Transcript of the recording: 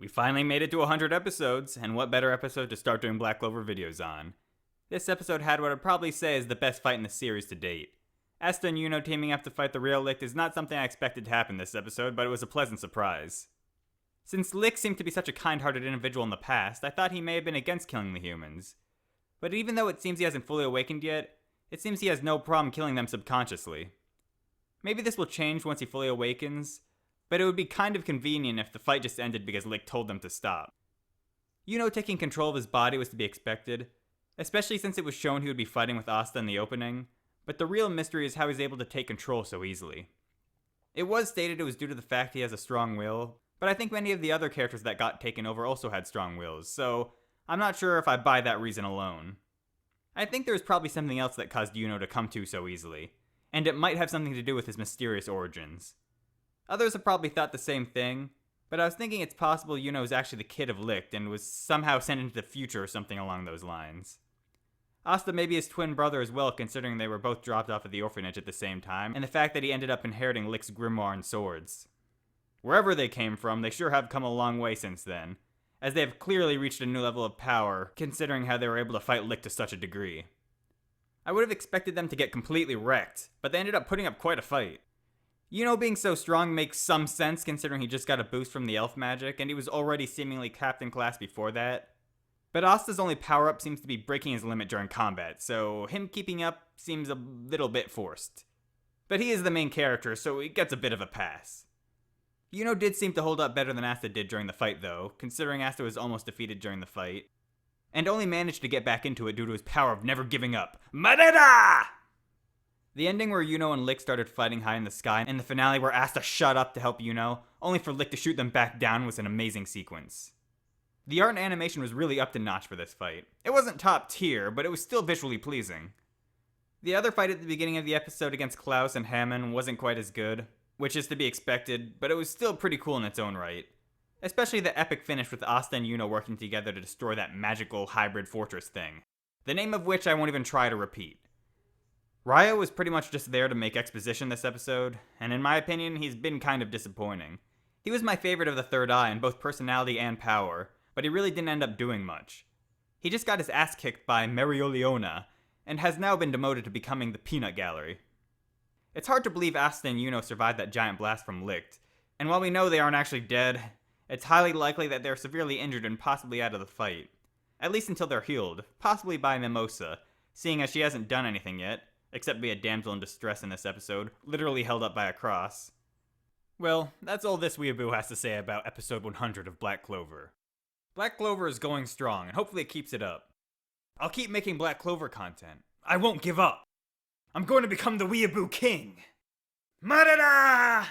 We finally made it to 100 episodes, and what better episode to start doing Black Clover videos on. This episode had what I'd probably say is the best fight in the series to date. Asta and Yuno teaming up to fight the real Licht is not something I expected to happen this episode, but it was a pleasant surprise. Since Licht seemed to be such a kind-hearted individual in the past, I thought he may have been against killing the humans. But even though it seems he hasn't fully awakened yet, it seems he has no problem killing them subconsciously. Maybe this will change once he fully awakens, but it would be kind of convenient if the fight just ended because Licht told them to stop. Yuno taking control of his body was to be expected, especially since it was shown he would be fighting with Asta in the opening, but the real mystery is how he's able to take control so easily. It was stated it was due to the fact he has a strong will, but I think many of the other characters that got taken over also had strong wills, so I'm not sure if I buy that reason alone. I think there's probably something else that caused Yuno to come to so easily, and it might have something to do with his mysterious origins. Others have probably thought the same thing, but I was thinking it's possible Yuno is actually the kid of Licht and was somehow sent into the future or something along those lines. Asta may be his twin brother as well, considering they were both dropped off at the orphanage at the same time, and the fact that he ended up inheriting Licht's grimoire and swords. Wherever they came from, they sure have come a long way since then, as they have clearly reached a new level of power, considering how they were able to fight Licht to such a degree. I would have expected them to get completely wrecked, but they ended up putting up quite a fight. Yuno being so strong makes some sense considering he just got a boost from the elf magic, and he was already seemingly captain class before that. But Asta's only power-up seems to be breaking his limit during combat, so him keeping up seems a little bit forced. But he is the main character, so he gets a bit of a pass. Yuno did seem to hold up better than Asta did during the fight though, considering Asta was almost defeated during the fight, and only managed to get back into it due to his power of never giving up. Madeda! The ending where Yuno and Licht started fighting high in the sky, and the finale where Asta shot up to help Yuno, only for Licht to shoot them back down, was an amazing sequence. The art and animation was really up to notch for this fight. It wasn't top tier, but it was still visually pleasing. The other fight at the beginning of the episode against Klaus and Hammond wasn't quite as good, which is to be expected, but it was still pretty cool in its own right. Especially the epic finish with Asta and Yuno working together to destroy that magical hybrid fortress thing, the name of which I won't even try to repeat. Ryo was pretty much just there to make exposition this episode, and in my opinion, he's been kind of disappointing. He was my favorite of the Third Eye in both personality and power, but he really didn't end up doing much. He just got his ass kicked by Mereoleona, and has now been demoted to becoming the Peanut Gallery. It's hard to believe Asta and Yuno survived that giant blast from Licht, and while we know they aren't actually dead, it's highly likely that they're severely injured and possibly out of the fight. At least until they're healed, possibly by Mimosa, seeing as she hasn't done anything yet, except be a damsel in distress in this episode, literally held up by a cross. Well, that's all this Weeaboo has to say about episode 100 of Black Clover. Black Clover is going strong, and hopefully it keeps it up. I'll keep making Black Clover content. I won't give up. I'm going to become the Weeaboo King. Madara!